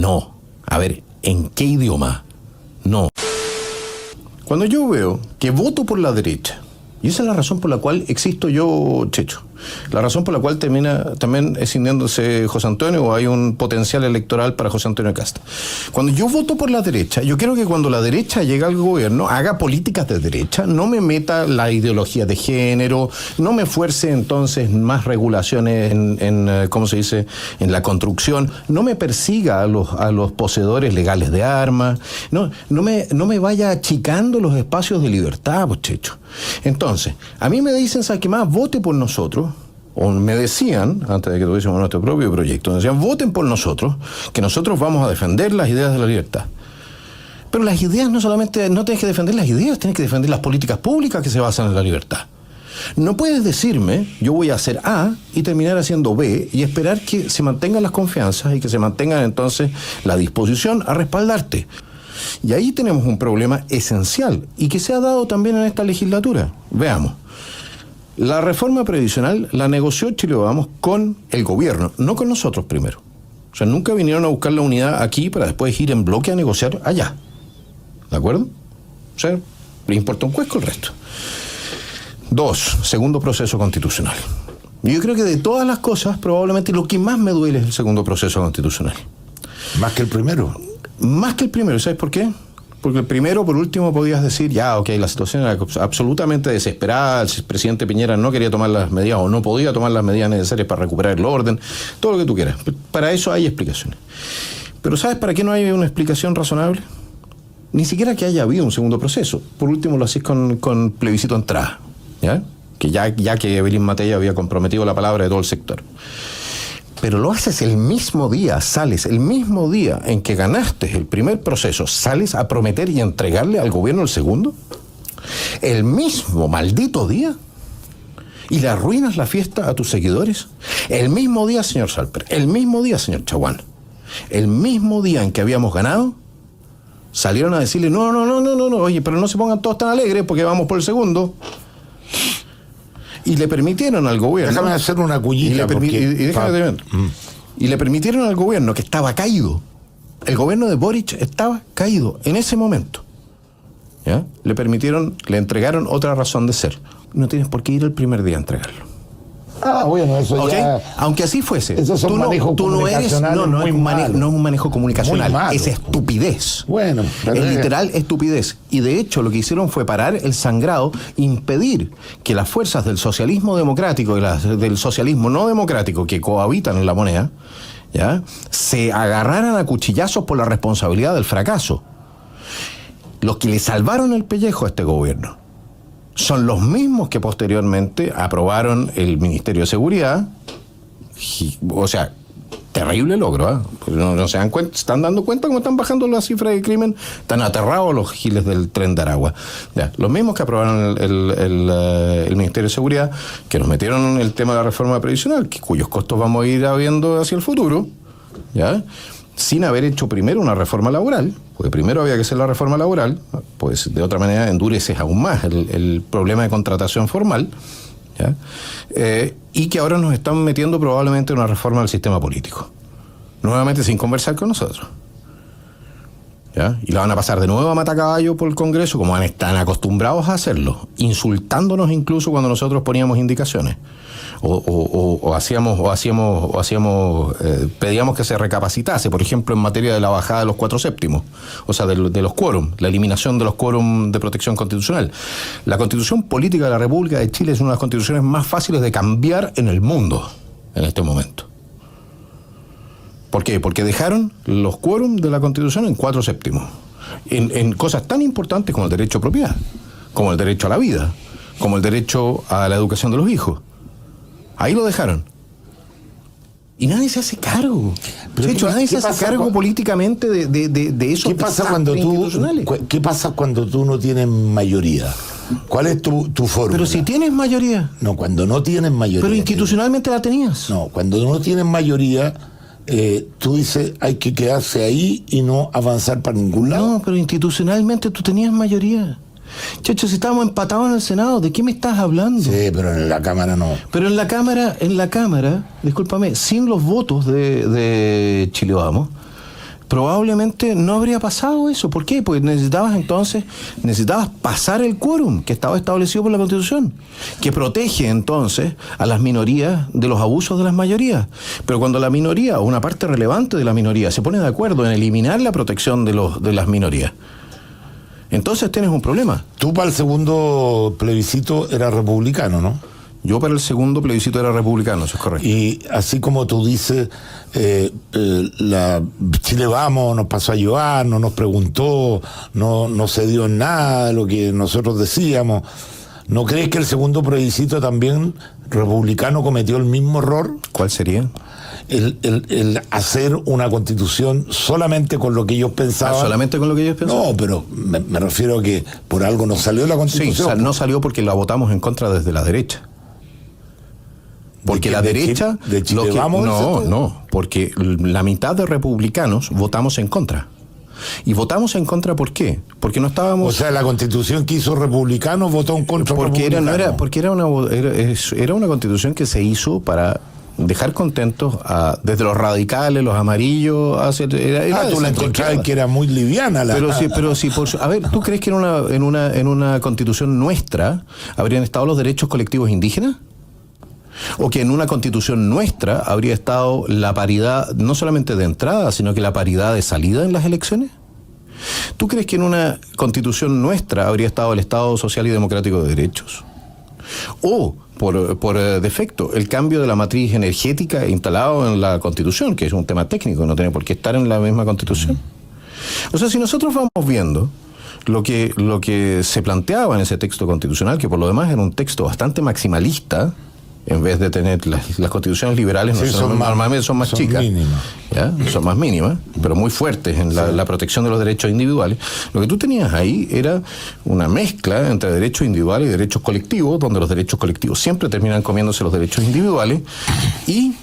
No. A ver, ¿en qué idioma? No. Cuando yo veo que voto por la derecha, y esa es la razón por la cual existo yo, Checho, la razón por la cual termina también escindiéndose José Antonio, o hay un potencial electoral para José Antonio Kast. Cuando yo voto por la derecha, yo quiero que cuando la derecha llegue al gobierno haga políticas de derecha, no me meta la ideología de género, no me fuerce entonces más regulaciones en ¿cómo se dice?, en la construcción, no me persiga a los poseedores legales de armas, no me vaya achicando los espacios de libertad, pues, Checho. Entonces, a mí me dicen, ¿sabes qué más? Vote por nosotros. O me decían, antes de que tuviésemos nuestro propio proyecto, me decían, voten por nosotros, que nosotros vamos a defender las ideas de la libertad. Pero las ideas no solamente, no tienes que defender las ideas, tienes que defender las políticas públicas que se basan en la libertad. No puedes decirme, yo voy a hacer A y terminar haciendo B y esperar que se mantengan las confianzas y que se mantengan entonces la disposición a respaldarte. Y ahí tenemos un problema esencial y que se ha dado también en esta legislatura. Veamos. La reforma previsional la negoció Chile Vamos con el gobierno, no con nosotros primero. O sea, nunca vinieron a buscar la unidad aquí para después ir en bloque a negociar allá. ¿De acuerdo? O sea, le importa un cuesco el resto. 2, segundo proceso constitucional. Yo creo que de todas las cosas, probablemente lo que más me duele es el segundo proceso constitucional. ¿Más que el primero? Más que el primero, ¿sabes por qué? Porque el primero, por último, podías decir, ya, ok, la situación era absolutamente desesperada, el presidente Piñera no quería tomar las medidas o no podía tomar las medidas necesarias para recuperar el orden, todo lo que tú quieras. Para eso hay explicaciones. Pero ¿sabes para qué no hay una explicación razonable? Ni siquiera que haya habido un segundo proceso. Por último, lo hacís con plebiscito entrada, ¿ya? Que ya que Evelyn Matei había comprometido la palabra de todo el sector. Pero lo haces el mismo día, sales el mismo día en que ganaste el primer proceso, sales a prometer y entregarle al gobierno el segundo, el mismo maldito día, y le arruinas la fiesta a tus seguidores, el mismo día, señor Salper, el mismo día, señor Chaguán, el mismo día en que habíamos ganado, salieron a decirle, no, oye, pero no se pongan todos tan alegres porque vamos por el segundo. Y le permitieron al gobierno... Déjame hacer una cuñita. Y le permitieron al gobierno, que estaba caído, el gobierno de Boric estaba caído en ese momento, ¿ya? Le entregaron otra razón de ser. No tienes por qué ir el primer día a entregarlo. Ah, bueno, eso ¿okay? Ya... Aunque así fuese. Esos son manejos comunicacionales no es un manejo comunicacional, es estupidez. Bueno, es literal estupidez. Y de hecho lo que hicieron fue parar el sangrado, impedir que las fuerzas del socialismo democrático y las del socialismo no democrático que cohabitan en la moneda, ¿ya?, se agarraran a cuchillazos por la responsabilidad del fracaso. Los que le salvaron el pellejo a este gobierno son los mismos que posteriormente aprobaron el Ministerio de Seguridad. O sea, terrible logro, ¿eh? No se dan cuenta, están dando cuenta cómo están bajando las cifras de crimen, están aterrados los giles del tren de Aragua. Ya, los mismos que aprobaron el Ministerio de Seguridad, que nos metieron el tema de la reforma previsional, cuyos costos vamos a ir viendo hacia el futuro, ¿ya?, sin haber hecho primero una reforma laboral, porque primero había que hacer la reforma laboral, pues de otra manera endureces aún más el problema de contratación formal, ¿ya? Y que ahora nos están metiendo probablemente una reforma del sistema político, nuevamente sin conversar con nosotros, ¿ya? Y la van a pasar de nuevo a matacaballo por el Congreso, como están acostumbrados a hacerlo, insultándonos incluso cuando nosotros poníamos indicaciones. Pedíamos que se recapacitase, por ejemplo, en materia de la bajada de los 4/7, o sea, de los quórum, la eliminación de los quórum de protección constitucional. La Constitución Política de la República de Chile es una de las constituciones más fáciles de cambiar en el mundo en este momento. ¿Por qué? Porque dejaron los quórum de la Constitución en 4/7, en cosas tan importantes como el derecho a propiedad, como el derecho a la vida, como el derecho a la educación de los hijos. Ahí lo dejaron. Y nadie se hace cargo. De hecho, nadie se hace cargo políticamente de esos desastres institucionales. ¿Qué pasa cuando tú no tienes mayoría? ¿Cuál es tu fórmula? Pero si tienes mayoría. No, cuando no tienes mayoría. Pero institucionalmente la tenías. No, cuando no tienes mayoría, tú dices hay que quedarse ahí y no avanzar para ningún lado. No, pero institucionalmente tú tenías mayoría. Checho, si estábamos empatados en el Senado, ¿de qué me estás hablando? Sí, pero en la Cámara no. Pero en la Cámara, discúlpame, sin los votos de Chile Vamos, probablemente no habría pasado eso. ¿Por qué? Porque necesitabas pasar el quórum que estaba establecido por la Constitución, que protege entonces a las minorías de los abusos de las mayorías. Pero cuando la minoría, o una parte relevante de la minoría, se pone de acuerdo en eliminar la protección de las minorías, entonces tienes un problema. Tú para el segundo plebiscito eras republicano, ¿no? Yo para el segundo plebiscito era republicano, eso es correcto. Y así como tú dices, Chile Vamos nos pasó a llevar, no nos preguntó, no se dio en nada de lo que nosotros decíamos. ¿No crees que el segundo plebiscito también republicano cometió el mismo error? ¿Cuál sería? El hacer una constitución solamente con lo que ellos pensaban. ¿Solamente con lo que ellos pensaban? No, pero me refiero a que por algo no salió la constitución. Sí, o sea, no salió porque la votamos en contra desde la derecha. Porque la derecha... ¿De Chile Vamos? No, porque la mitad de republicanos votamos en contra. ¿Y votamos en contra por qué? Porque no estábamos... O sea, la constitución que hizo republicanos votó en contra porque era una constitución que se hizo para dejar contentos desde los radicales, los amarillos, hacia... tú la encontrabas que era muy liviana. Pero sí, a ver, ¿tú crees que en una constitución nuestra habrían estado los derechos colectivos indígenas? ¿O que en una constitución nuestra habría estado la paridad, no solamente de entrada, sino que la paridad de salida en las elecciones? ¿Tú crees que en una constitución nuestra habría estado el Estado Social y Democrático de Derechos? ¿O, por defecto, el cambio de la matriz energética instalado en la Constitución, que es un tema técnico, no tiene por qué estar en la misma Constitución? O sea, si nosotros vamos viendo lo que se planteaba en ese texto constitucional, que por lo demás era un texto bastante maximalista, en vez de tener las constituciones liberales, sí, normalmente son más chicas, ¿ya? Son más mínimas, pero muy fuertes en la protección de los derechos individuales. Lo que tú tenías ahí era una mezcla entre derechos individuales y derechos colectivos, donde los derechos colectivos siempre terminan comiéndose los derechos individuales, y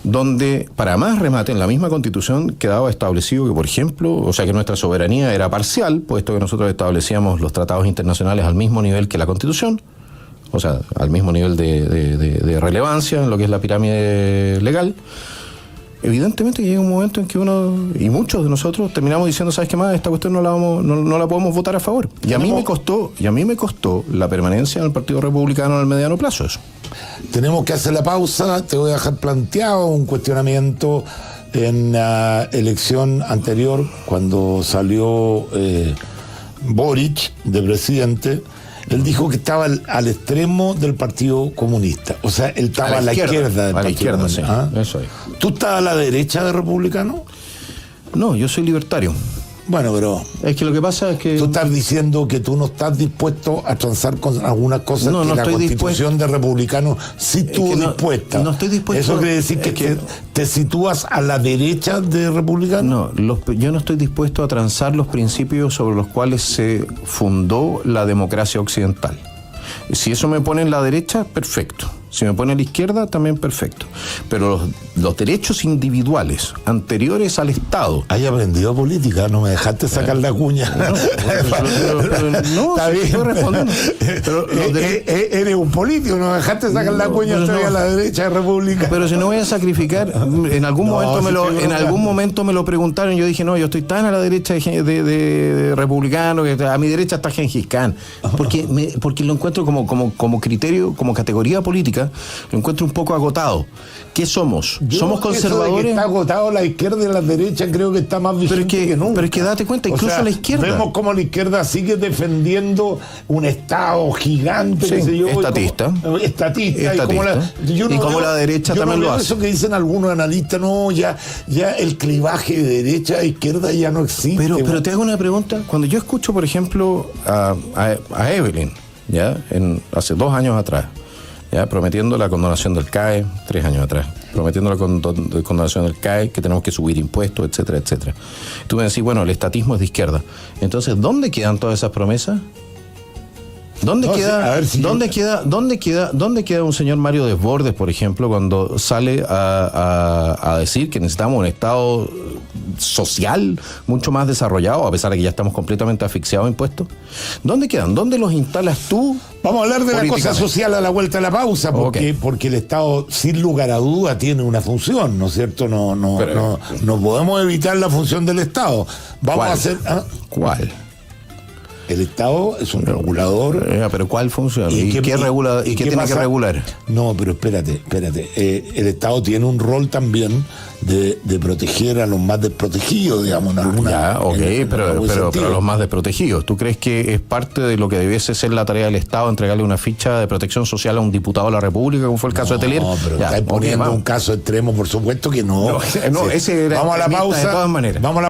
donde, para más remate, en la misma Constitución quedaba establecido que, por ejemplo, o sea, que nuestra soberanía era parcial, puesto que nosotros establecíamos los tratados internacionales al mismo nivel que la Constitución, o sea, al mismo nivel de relevancia en lo que es la pirámide legal. Evidentemente llega un momento en que uno, y muchos de nosotros, terminamos diciendo, ¿sabes qué más? Esta cuestión no la podemos votar a favor. Y a mí me costó la permanencia en el Partido Republicano en el mediano plazo eso. Tenemos que hacer la pausa. Te voy a dejar planteado un cuestionamiento en la elección anterior, cuando salió Boric de presidente. Él dijo que estaba al extremo del Partido Comunista. O sea, él estaba a la izquierda del Partido Comunista. Sí, ¿Ah? Eso es. ¿Tú estás a la derecha de republicano? No, yo soy libertario. Bueno, pero... Es que lo que pasa es que... Tú estás diciendo que tú no estás dispuesto a transar con algunas cosas que la Constitución de republicano sí estuvo dispuesta. No estoy dispuesto... ¿Eso quiere decir que te sitúas a la derecha de republicano? No, yo no estoy dispuesto a transar los principios sobre los cuales se fundó la democracia occidental. Si eso me pone en la derecha, perfecto. Si me pone a la izquierda, también perfecto. Pero los derechos individuales anteriores al Estado... Hay aprendido política, no me dejaste sacar la cuña. No, está bien. Estoy respondiendo. Pero eres un político, no me dejaste sacar la cuña, estoy a la derecha de República. Pero si no voy a sacrificar, en algún momento me lo preguntaron, yo dije, no, yo estoy tan a la derecha de republicano, que a mi derecha está Gengis Khan. Porque lo encuentro como criterio, como categoría política, lo encuentro un poco agotado. ¿Qué somos? ¿Somos conservadores? Eso de que está agotado la izquierda y la derecha, creo que está más vigente que nunca. Pero es que date cuenta, incluso la izquierda. Vemos como la izquierda sigue defendiendo un Estado gigante, sí, qué sé yo, estatista. Y como la derecha también lo hace. Eso que dicen algunos analistas, no, ya el clivaje de derecha a izquierda ya no existe. Pero te hago una pregunta. Cuando yo escucho, por ejemplo, a Evelyn, ¿ya? Hace 2 años atrás, ¿ya? Prometiendo la condonación del CAE, 3 años atrás, prometiendo la condonación del CAE, que tenemos que subir impuestos, etcétera, etcétera. Tú me decís, bueno, el estatismo es de izquierda. Entonces, ¿dónde quedan todas esas promesas? ¿Dónde No, queda, sí, a ver si dónde yo- queda, dónde queda, dónde queda un señor Mario Desbordes, por ejemplo, cuando sale a decir que necesitamos un Estado social mucho más desarrollado, a pesar de que ya estamos completamente asfixiados a impuestos? ¿Dónde quedan? ¿Dónde los instalas tú? Vamos a hablar de la cosa Políticamente. social a la vuelta de la pausa, porque el Estado, sin lugar a duda, tiene una función, ¿no es cierto? No podemos evitar la función del Estado. Vamos ¿Cuál? a hacer. ¿Cuál? El Estado es un regulador. Pero ¿cuál funciona? ¿Y qué regula? ¿Y qué tiene que pasa? regular? No, pero espérate. El Estado tiene un rol también de proteger a los más desprotegidos, digamos. En alguna, Ya, ok, en pero algún sentido. los más desprotegidos. ¿Tú crees que es parte de lo que debiese ser la tarea del Estado entregarle una ficha de protección social a un diputado de la República, como fue el caso de Telier? No, pero Ya, estáis ok, poniendo vamos. un caso extremo, por supuesto que no. No, ese era Vamos a la extremista pausa. de todas maneras. Vamos a la